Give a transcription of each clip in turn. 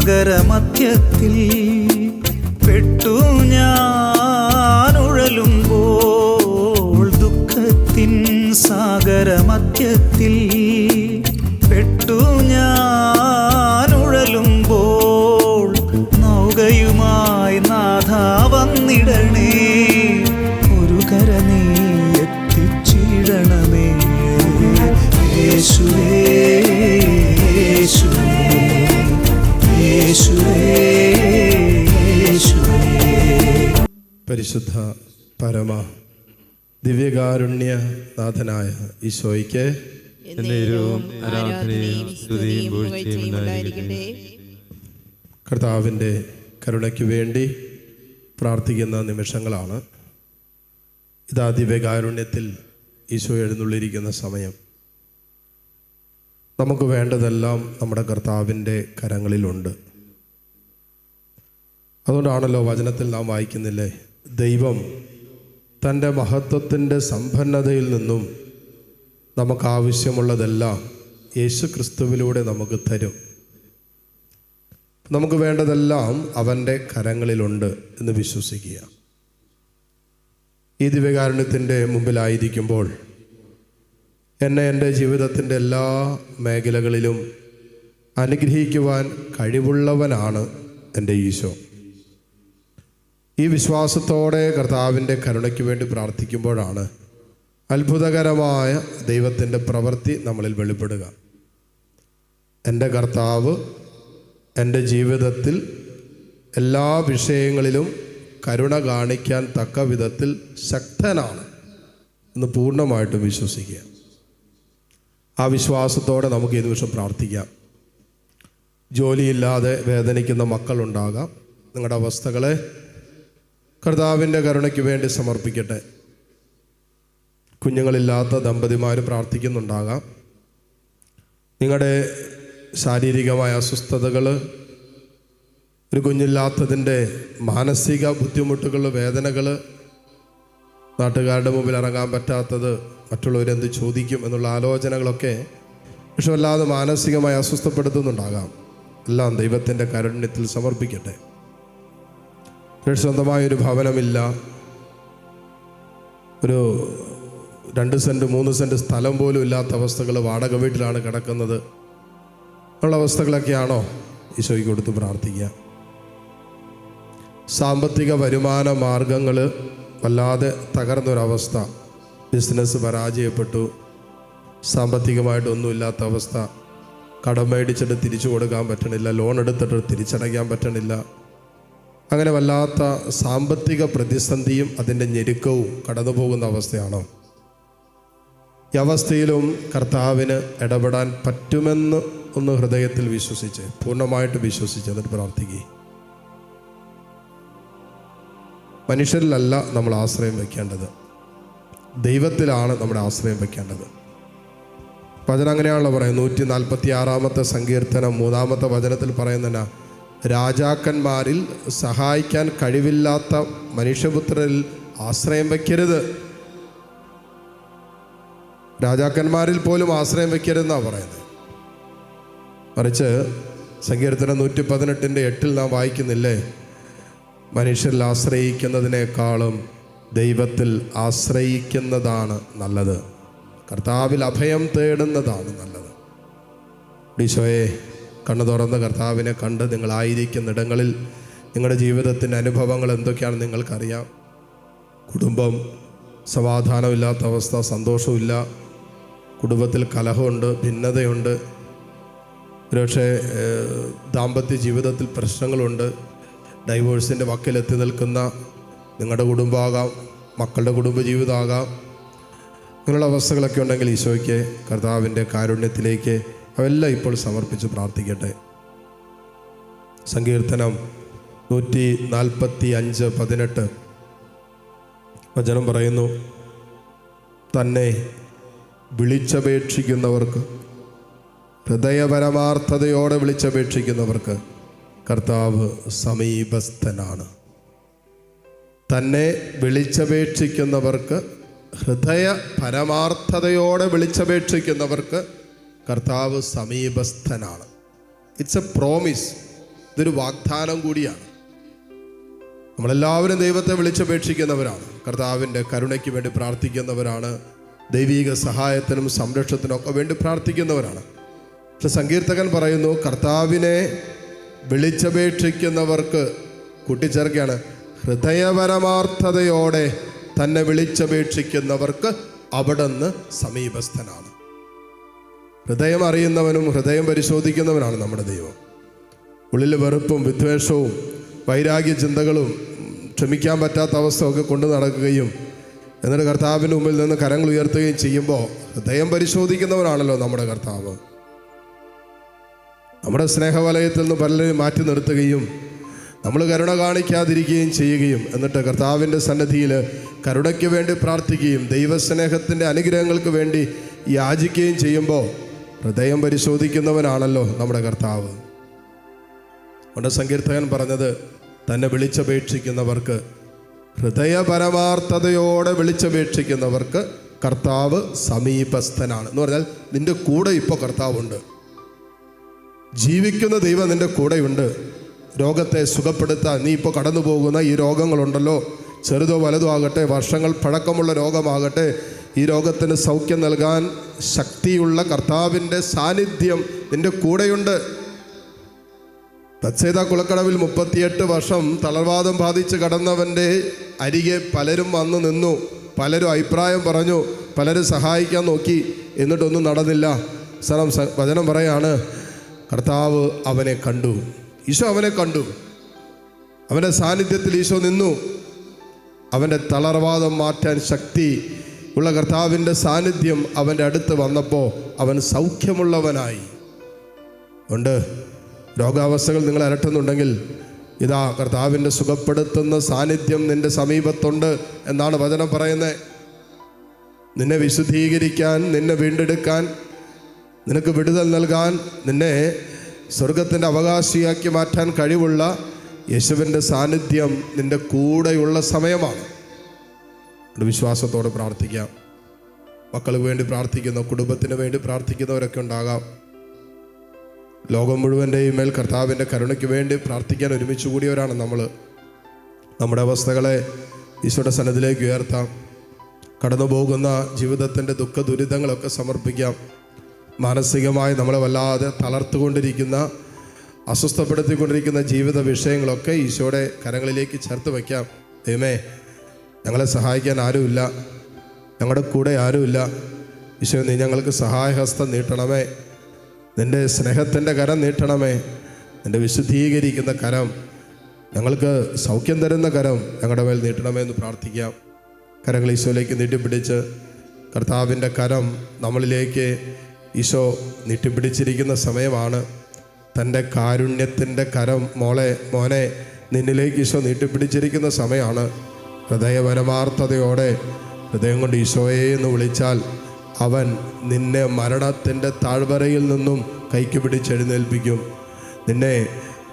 സാഗരമധ്യത്തിൽ പെട്ടു ഞാനുഴലുമ്പോൾ, ദുഃഖത്തിൻ സാഗരമധ്യത്തിൽ പെട്ടു ഞാനുഴലുമ്പോൾ, നൗകയുമായി നാഥ വന്നിടണേ, ഒരു കര നീ എത്തിച്ചിടണമേ. യേശുവേ യേശുവേ യേശുവേ യേശുവേ. പരിശുദ്ധ പരമ ദിവ്യകാരുണ്യ നാഥനായ ഈശോയ്ക്ക് കർത്താവിൻ്റെ കരുണയ്ക്ക് വേണ്ടി പ്രാർത്ഥിക്കുന്ന നിമിഷങ്ങളാണ്. ഇതാ ദിവ്യകാരുണ്യത്തിൽ ഈശോ എഴുന്നള്ളിയിരിക്കുന്ന സമയം. നമുക്ക് വേണ്ടതെല്ലാം നമ്മുടെ കർത്താവിൻ്റെ കരങ്ങളിലുണ്ട്. അതുകൊണ്ടാണല്ലോ വചനത്തിൽ നാം വായിക്കുന്നില്ലേ, ദൈവം തൻ്റെ മഹത്വത്തിൻ്റെ സമ്പന്നതയിൽ നിന്നും നമുക്കാവശ്യമുള്ളതെല്ലാം യേശു ക്രിസ്തുവിലൂടെ നമുക്ക് തരും. നമുക്ക് വേണ്ടതെല്ലാം അവൻ്റെ കരങ്ങളിലുണ്ട് എന്ന് വിശ്വസിക്കുക. ഈ ദിവ്യകാരുണ്യത്തിൻ്റെ മുമ്പിലായിരിക്കുമ്പോൾ എന്നെ എൻ്റെ ജീവിതത്തിൻ്റെ എല്ലാ മേഖലകളിലും അനുഗ്രഹിക്കുവാൻ കഴിവുള്ളവനാണ് എൻ്റെ ഈശോ. ഈ വിശ്വാസത്തോടെ കർത്താവിൻ്റെ കരുണയ്ക്ക് വേണ്ടി പ്രാർത്ഥിക്കുമ്പോഴാണ് അത്ഭുതകരമായ ദൈവത്തിൻ്റെ പ്രവൃത്തി നമ്മളിൽ വെളിപ്പെടുക. എൻ്റെ കർത്താവ് എൻ്റെ ജീവിതത്തിൽ എല്ലാ വിഷയങ്ങളിലും കരുണ കാണിക്കാൻ തക്ക വിധത്തിൽ ശക്തനാണ് എന്ന് പൂർണ്ണമായിട്ടും വിശ്വസിക്കുക. ആ വിശ്വാസത്തോടെ നമുക്ക് ഈ നിമിഷം പ്രാർത്ഥിക്കാം. ജോലിയില്ലാതെ വേദനിക്കുന്ന മക്കളുണ്ടാകാം. നിങ്ങളുടെ അവസ്ഥകളെ കർത്താവിൻ്റെ കരുണയ്ക്ക് വേണ്ടി സമർപ്പിക്കട്ടെ. കുഞ്ഞുങ്ങളില്ലാത്ത ദമ്പതിമാർ പ്രാർത്ഥിക്കുന്നുണ്ടാകാം. നിങ്ങളുടെ ശാരീരികമായ അസ്വസ്ഥതകൾ, ഒരു കുഞ്ഞില്ലാത്തതിൻ്റെ മാനസിക ബുദ്ധിമുട്ടുകൾ, വേദനകൾ, നാട്ടുകാരുടെ മുമ്പിൽ ഇറങ്ങാൻ പറ്റാത്തത്, മറ്റുള്ളവരെന്ത് ചോദിക്കും എന്നുള്ള ആലോചനകളൊക്കെ പക്ഷെ വല്ലാതെ മാനസികമായി അസ്വസ്ഥപ്പെടുത്തുന്നുണ്ടാകാം. എല്ലാം ദൈവത്തിൻ്റെ കാരുണ്യത്തിൽ സമർപ്പിക്കട്ടെ. സ്വന്തമായൊരു ഭവനമില്ല, ഒരു 2 സെൻറ്റ് 3 സെൻറ്റ് സ്ഥലം പോലും ഇല്ലാത്ത അവസ്ഥകൾ, വാടക വീട്ടിലാണ് കിടക്കുന്നത്, ഉള്ള അവസ്ഥകളൊക്കെയാണോ ഈശോയ്ക്ക് കൊടുത്ത് പ്രാർത്ഥിക്കുക. സാമ്പത്തിക വരുമാന മാർഗങ്ങൾ വല്ലാതെ തകർന്നൊരവസ്ഥ, ബിസിനസ് പരാജയപ്പെട്ടു, സാമ്പത്തികമായിട്ടൊന്നുമില്ലാത്ത അവസ്ഥ, കടം മേടിച്ചിട്ട് തിരിച്ചു കൊടുക്കാൻ പറ്റണില്ല, ലോൺ എടുത്തിട്ട് തിരിച്ചടയ്ക്കാൻ പറ്റണില്ല, അങ്ങനെ വല്ലാത്ത സാമ്പത്തിക പ്രതിസന്ധിയും അതിൻ്റെ ഞെരുക്കവും കടന്നു പോകുന്ന അവസ്ഥയാണോ? ഈ അവസ്ഥയിലും കർത്താവിന് ഇടപെടാൻ പറ്റുമെന്ന് ഒന്ന് ഹൃദയത്തിൽ വിശ്വസിച്ച്, പൂർണ്ണമായിട്ട് വിശ്വസിച്ച് എന്നിട്ട് പ്രാർത്ഥിക്കുക. മനുഷ്യരിലല്ല നമ്മൾ ആശ്രയം വയ്ക്കേണ്ടത്, ദൈവത്തിലാണ് നമ്മുടെ ആശ്രയം വയ്ക്കേണ്ടത്. വചനം അങ്ങനെയാണല്ലോ പറയുന്നത്. 146-ാമത്തെ സങ്കീർത്തനം 3-ാമത്തെ വചനത്തിൽ പറയുന്നതിനാ, രാജാക്കന്മാരിൽ സഹായിക്കാൻ കഴിവില്ലാത്ത മനുഷ്യപുത്രരിൽ ആശ്രയം വയ്ക്കരുത്. രാജാക്കന്മാരിൽ പോലും ആശ്രയം വയ്ക്കരുതെന്നാണ് പറയുന്നത്. മറിച്ച് സങ്കീർത്തനം 118-8 നാം വായിക്കുന്നില്ലേ, മനുഷ്യരിൽ ആശ്രയിക്കുന്നതിനേക്കാളും ദൈവത്തിൽ ആശ്രയിക്കുന്നതാണ് നല്ലത്, കർത്താവിൽ അഭയം തേടുന്നതാണ് നല്ലത്. ഈശോയെ, കണ്ണു തുറന്ന് കർത്താവിനെ കണ്ട് നിങ്ങളായിരിക്കുന്നിടങ്ങളിൽ നിങ്ങളുടെ ജീവിതത്തിൻ്റെ അനുഭവങ്ങൾ എന്തൊക്കെയാണെന്ന് നിങ്ങൾക്കറിയാം. കുടുംബം സമാധാനമില്ലാത്ത അവസ്ഥ, സന്തോഷമില്ല, കുടുംബത്തിൽ കലഹമുണ്ട്, ഭിന്നതയുണ്ട്, ഒരുപക്ഷെ ദാമ്പത്യ ജീവിതത്തിൽ പ്രശ്നങ്ങളുണ്ട്, ഡൈവോഴ്സിൻ്റെ വക്കിലെത്തി നിൽക്കുന്ന നിങ്ങളുടെ കുടുംബമാകാം, മക്കളുടെ കുടുംബജീവിതമാകാം. ഇങ്ങനെയുള്ള അവസ്ഥകളൊക്കെ ഉണ്ടെങ്കിൽ ഈശോയ്ക്ക് കർത്താവിൻ്റെ കാരുണ്യത്തിലേക്ക് അതെല്ലാം ഇപ്പോൾ സമർപ്പിച്ച് പ്രാർത്ഥിക്കട്ടെ. സങ്കീർത്തനം 145:18 വചനം പറയുന്നു, തന്നെ വിളിച്ചപേക്ഷിക്കുന്നവർക്ക്, ഹൃദയപരമാർത്ഥതയോടെ വിളിച്ചപേക്ഷിക്കുന്നവർക്ക് കർത്താവ് സമീപസ്ഥനാണ്. തന്നെ വിളിച്ചപേക്ഷിക്കുന്നവർക്ക്, ഹൃദയ പരമാർത്ഥതയോടെ വിളിച്ചപേക്ഷിക്കുന്നവർക്ക് കർത്താവ് സമീപസ്ഥനാണ്. It's A promise. ഇതൊരു വാഗ്ദാനം കൂടിയാണ്. നമ്മളെല്ലാവരും ദൈവത്തെ വിളിച്ചപേക്ഷിക്കുന്നവരാണ്, കർത്താവിൻ്റെ കരുണയ്ക്ക് വേണ്ടി പ്രാർത്ഥിക്കുന്നവരാണ്, ദൈവിക സഹായത്തിനും സംരക്ഷണത്തിനും ഒക്കെ വേണ്ടി പ്രാർത്ഥിക്കുന്നവരാണ്. പക്ഷെ സങ്കീർത്തകൻ പറയുന്നു, കർത്താവിനെ വിളിച്ചപേക്ഷിക്കുന്നവർക്ക് കൂട്ടിച്ചേർക്കുകയാണ്, ഹൃദയപരമാർത്ഥതയോടെ തന്നെ വിളിച്ചപേക്ഷിക്കുന്നവർക്ക് അവിടുന്ന് സമീപസ്ഥനാണ്. ഹൃദയം അറിയുന്നവനും ഹൃദയം പരിശോധിക്കുന്നവനാണ് നമ്മുടെ ദൈവം. ഉള്ളിൽ വെറുപ്പും വിദ്വേഷവും വൈരാഗ്യ ചിന്തകളും ക്ഷമിക്കാൻ പറ്റാത്ത അവസ്ഥയൊക്കെ കൊണ്ടു നടക്കുകയും എന്നിട്ട് കർത്താവിൻ്റെ മുമ്പിൽ നിന്ന് കരങ്ങൾ ഉയർത്തുകയും ചെയ്യുമ്പോൾ ഹൃദയം പരിശോധിക്കുന്നവനാണല്ലോ നമ്മുടെ കർത്താവ്. നമ്മുടെ സ്നേഹവലയത്തിൽ നിന്ന് പലരെയും മാറ്റി നിർത്തുകയും നമ്മൾ കരുണ കാണിക്കാതിരിക്കുകയും ചെയ്യുകയും എന്നിട്ട് കർത്താവിൻ്റെ സന്നിധിയിൽ കരുണയ്ക്ക് വേണ്ടി പ്രാർത്ഥിക്കുകയും ദൈവസ്നേഹത്തിൻ്റെ അനുഗ്രഹങ്ങൾക്ക് വേണ്ടി യാചിക്കുകയും ചെയ്യുമ്പോൾ ഹൃദയം പരിശോധിക്കുന്നവനാണല്ലോ നമ്മുടെ കർത്താവ്. നമ്മുടെ സങ്കീർത്തകൻ പറഞ്ഞത്, തന്നെ വിളിച്ചപേക്ഷിക്കുന്നവർക്ക്, ഹൃദയപരമാർത്ഥതയോടെ വിളിച്ചപേക്ഷിക്കുന്നവർക്ക് കർത്താവ് സമീപസ്ഥനാണ് എന്ന് പറഞ്ഞാൽ നിന്റെ കൂടെ ഇപ്പോൾ കർത്താവുണ്ട്. ജീവിക്കുന്ന ദൈവം നിന്റെ കൂടെയുണ്ട്. രോഗത്തെ സുഖപ്പെടുത്താൻ, നീ ഇപ്പോൾ കടന്നു പോകുന്ന ഈ രോഗങ്ങളുണ്ടല്ലോ, ചെറുതോ വലുതോ ആകട്ടെ, വർഷങ്ങൾ പഴക്കമുള്ള രോഗമാകട്ടെ, ഈ രോഗത്തിന് സൗഖ്യം നൽകാൻ ശക്തിയുള്ള കർത്താവിൻ്റെ സാന്നിധ്യം നിന്റെ കൂടെയുണ്ട്. ബത്സേദ കുളക്കടവിൽ 38 വർഷം തളർവാദം ബാധിച്ച് കടന്നവൻ്റെ അരികെ പലരും വന്നു നിന്നു, പലരും അഭിപ്രായം പറഞ്ഞു, പലരും സഹായിക്കാൻ നോക്കി, എന്നിട്ടൊന്നും നടന്നില്ല. വചനം പറയാണ്, കർത്താവ് അവനെ കണ്ടു, ഈശോ അവനെ കണ്ടു, അവൻ്റെ സാന്നിധ്യത്തിൽ ഈശോ നിന്നു. അവൻ്റെ തളർവാദം മാറ്റാൻ ശക്തി ഉള്ള കർത്താവിൻ്റെ സാന്നിധ്യം അവൻ്റെ അടുത്ത് വന്നപ്പോൾ അവൻ സൗഖ്യമുള്ളവനായി. ഉണ്ട് രോഗാവസ്ഥകൾ നിങ്ങൾ അലട്ടുന്നുണ്ടെങ്കിൽ ഇതാ കർത്താവിൻ്റെ സുഖപ്പെടുത്തുന്ന സാന്നിധ്യം നിൻ്റെ സമീപത്തുണ്ട് എന്നാണ് വചനം പറയുന്നത്. നിന്നെ വിശുദ്ധീകരിക്കാൻ, നിന്നെ വീണ്ടെടുക്കാൻ, നിനക്ക് വിടുതൽ നൽകാൻ, നിന്നെ സ്വർഗത്തിൻ്റെ അവകാശിയാക്കി മാറ്റാൻ കഴിവുള്ള യേശുവിൻ്റെ സാന്നിധ്യം നിൻ്റെ കൂടെയുള്ള സമയമാണ്. വിശ്വാസത്തോടെ പ്രാർത്ഥിക്കാം. മക്കൾക്ക് വേണ്ടി പ്രാർത്ഥിക്കുന്ന, കുടുംബത്തിന് വേണ്ടി പ്രാർത്ഥിക്കുന്നവരൊക്കെ ഉണ്ടാകാം. ലോകം മുഴുവൻ്റെയും മേൽ കർത്താവിൻ്റെ കരുണയ്ക്ക് വേണ്ടി പ്രാർത്ഥിക്കാൻ ഒരുമിച്ച് കൂടിയവരാണ് നമ്മൾ. നമ്മുടെ അവസ്ഥകളെ ഈശോയുടെ സന്നിധിയിലേക്ക് ഉയർത്താം. കടന്നു പോകുന്ന ജീവിതത്തിൻ്റെ ദുഃഖ ദുരിതങ്ങളൊക്കെ സമർപ്പിക്കാം. മാനസികമായി നമ്മളെ വല്ലാതെ തളർത്തുകൊണ്ടിരിക്കുന്ന, അസ്വസ്ഥപ്പെടുത്തിക്കൊണ്ടിരിക്കുന്ന ജീവിത വിഷയങ്ങളൊക്കെ ഈശോയുടെ കരങ്ങളിലേക്ക് ചേർത്ത് വയ്ക്കാം. ദൈവമേ, ഞങ്ങളെ സഹായിക്കാൻ ആരുമില്ല, ഞങ്ങളുടെ കൂടെ ആരുമില്ല. ഈശോ, നീ ഞങ്ങൾക്ക് സഹായഹസ്തം നീട്ടണമേ, നിൻ്റെ സ്നേഹത്തിൻ്റെ കരം നീട്ടണമേ, നിൻ്റെ വിശുദ്ധീകരിക്കുന്ന കരം, ഞങ്ങൾക്ക് സൗഖ്യം തരുന്ന കരം ഞങ്ങളുടെ മേൽ നീട്ടണമേ എന്ന് പ്രാർത്ഥിക്കാം. കരങ്ങൾ ഈശോയിലേക്ക് നീട്ടിപ്പിടിച്ച് കർത്താവിൻ്റെ കരം നമ്മളിലേക്ക് ഈശോ നീട്ടിപ്പിടിച്ചിരിക്കുന്ന സമയമാണ്. തൻ്റെ കാരുണ്യത്തിൻ്റെ കരം മോനെ നിന്നിലേക്ക് ഈശോ നീട്ടിപ്പിടിച്ചിരിക്കുന്ന സമയമാണ്. ഹൃദയപരമാർത്ഥതയോടെ ഹൃദയം കൊണ്ട് ഈശോയെ എന്ന് വിളിച്ചാൽ അവൻ നിന്നെ മരണത്തിൻ്റെ താഴ്വരയിൽ നിന്നും കൈക്ക് പിടിച്ചെഴുന്നേൽപ്പിക്കും. നിന്നെ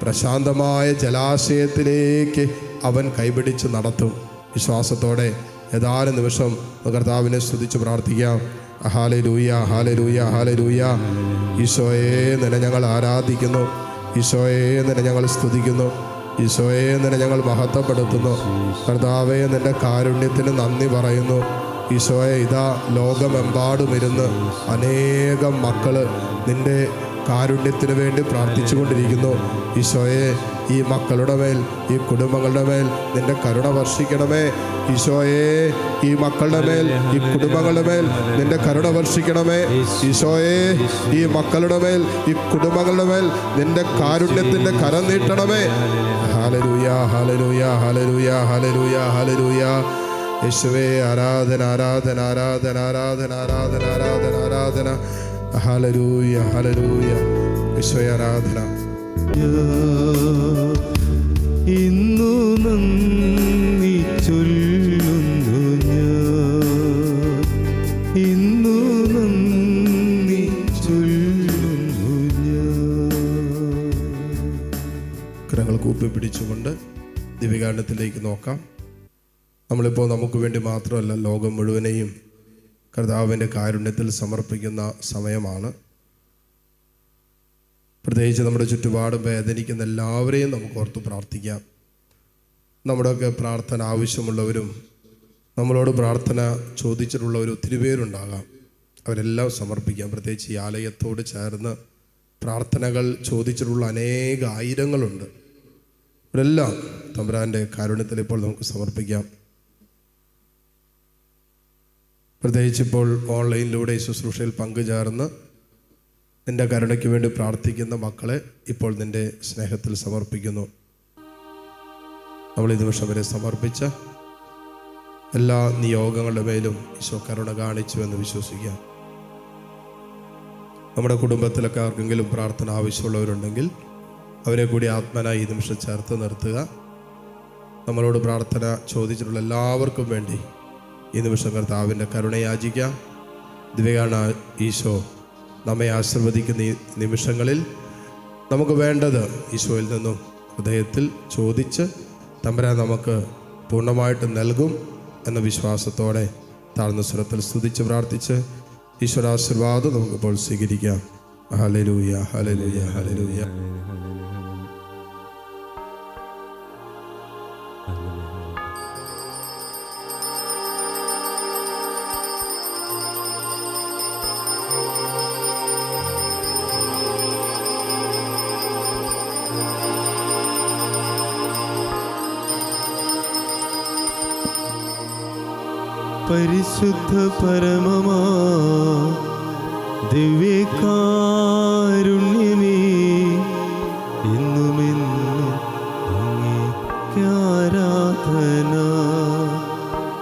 പ്രശാന്തമായ ജലാശയത്തിലേക്ക് അവൻ കൈപിടിച്ച് നടത്തും. വിശ്വാസത്തോടെ ഏതാനും നിമിഷം കർത്താവിനെ സ്തുതിച്ച് പ്രാർത്ഥിക്കാം. ഹല്ലേലൂയ, ഹല്ലേലൂയ, ഹല്ലേലൂയ. ഈശോയെ നിന്നെ ഞങ്ങൾ ആരാധിക്കുന്നു, ഈശോയെ നിന്നെ ഞങ്ങൾ സ്തുതിക്കുന്നു, ഈശോയെ നിന്നെ ഞങ്ങൾ മഹത്വപ്പെടുത്തുന്നു. കർത്താവേ, നിൻ്റെ കാരുണ്യത്തിന് നന്ദി പറയുന്നു. ഈശോയെ, ഇതാ ലോകമെമ്പാടും ഇരുന്ന് അനേകം മക്കൾ നിൻ്റെ കാരുണ്യത്തിന് വേണ്ടി പ്രാർത്ഥിച്ചു കൊണ്ടിരിക്കുന്നു. ഈശോയെ, ഈ മക്കളുടെ മേൽ, ഈ കുടുംബങ്ങളുടെ മേൽ നിൻ്റെ കരുണ വർഷിക്കണമേ. ഈശോയെ, ഈ മക്കളുടെ മേൽ, ഈ കുടുംബങ്ങളുടെ മേൽ നിൻ്റെ കരുണ വർഷിക്കണമേ. ഈശോയെ, ഈ മക്കളുടെ മേൽ, ഈ കുടുംബങ്ങളുടെ മേൽ നിൻ്റെ കാരുണ്യത്തിൻ്റെ കരം നീട്ടണമേ. ഹല്ലേലൂയ, ഹല്ലേലൂയ, ഹല്ലേലൂയ, ഹല്ലേലൂയ, ഹല്ലേലൂയ. യേശുവേ, ആരാധന, ആരാധന, ആരാധന, ആരാധന, ആരാധന, ആരാധന, ആരാധന. ഹല്ലേലൂയ, ഹല്ലേലൂയ. യേശുവേ, ആരാധന. ഇന്നു നന്ദി ചൊല്ലുന്നു ഞാൻ, ഇന്നു നന്ദി ചൊല്ലുന്നു ഞാൻ. കരങ്ങൾ കൂപ്പി പിടിച്ചുകൊണ്ട് ദിവ്യകാരുണ്യത്തിലേക്ക് നോക്കാം. നമ്മളിപ്പോൾ നമുക്ക് വേണ്ടി മാത്രമല്ല, ലോകം മുഴുവനെയും കർത്താവിൻ്റെ കാരുണ്യത്തിൽ സമർപ്പിക്കുന്ന സമയമാണ്. പ്രത്യേകിച്ച് നമ്മുടെ ചുറ്റുപാടും വേദനിക്കുന്ന എല്ലാവരെയും നമുക്ക് ഓർത്ത് പ്രാർത്ഥിക്കാം. നമ്മുടെയൊക്കെ പ്രാർത്ഥന ആവശ്യമുള്ളവരും നമ്മളോട് പ്രാർത്ഥന ചോദിച്ചിട്ടുള്ളവരും ഒത്തിരി പേരുണ്ടാകാം. അവരെല്ലാം സമർപ്പിക്കാം. പ്രത്യേകിച്ച് ഈ ആലയത്തോട് ചേർന്ന് പ്രാർത്ഥനകൾ ചോദിച്ചിട്ടുള്ള അനേക ആയിരങ്ങളുണ്ട്. അവരെല്ലാം തമ്പുരാൻ്റെ കാരുണ്യത്തിൽ ഇപ്പോൾ നമുക്ക് സമർപ്പിക്കാം. പ്രത്യേകിച്ച് ഇപ്പോൾ ഓൺലൈനിലൂടെ ശുശ്രൂഷയിൽ പങ്കുചേർന്ന് നിൻ്റെ കരുണയ്ക്ക് വേണ്ടി പ്രാർത്ഥിക്കുന്ന മക്കളെ ഇപ്പോൾ നിൻ്റെ സ്നേഹത്തിൽ സമർപ്പിക്കുന്നു. നമ്മൾ ഈ നിമിഷം വരെ സമർപ്പിച്ച എല്ലാ നിയോഗങ്ങളുടെ മേലും ഈശോ കരുണ കാണിച്ചു എന്ന് വിശ്വസിക്കാം. നമ്മുടെ കുടുംബത്തിലൊക്കെ ആർക്കെങ്കിലും പ്രാർത്ഥന ആവശ്യമുള്ളവരുണ്ടെങ്കിൽ അവരെ കൂടി ആത്മനായി ഈ നിമിഷം ചേർത്ത് നിർത്തുക. നമ്മളോട് പ്രാർത്ഥന ചോദിച്ചിട്ടുള്ള എല്ലാവർക്കും വേണ്ടി ഈ നിമിഷം കർത്താവിൻ്റെ കരുണ യാചിക്കാം. ദിവ്യകാരണ ഈശോ നമ്മെ ആശീർവദിക്കുന്ന ഈ നിമിഷങ്ങളിൽ നമുക്ക് വേണ്ടത് ഈശോയിൽ നിന്നും ഹൃദയത്തിൽ ചോദിച്ച് തമ്പുരാൻ നമുക്ക് പൂർണ്ണമായിട്ട് നൽകും എന്ന വിശ്വാസത്തോടെ താഴ്ന്ന സ്വരത്തിൽ സ്തുതിച്ച് പ്രാർത്ഥിച്ച് ഈശ്വരാശീർവാദം നമുക്കിപ്പോൾ സ്വീകരിക്കാം. ഹല്ലേലൂയ, ഹല്ലേലൂയ, ഹല്ലേലൂയ. പരിശുദ്ധ പരമമാ ദിവ്യകാരുണ്യമേ,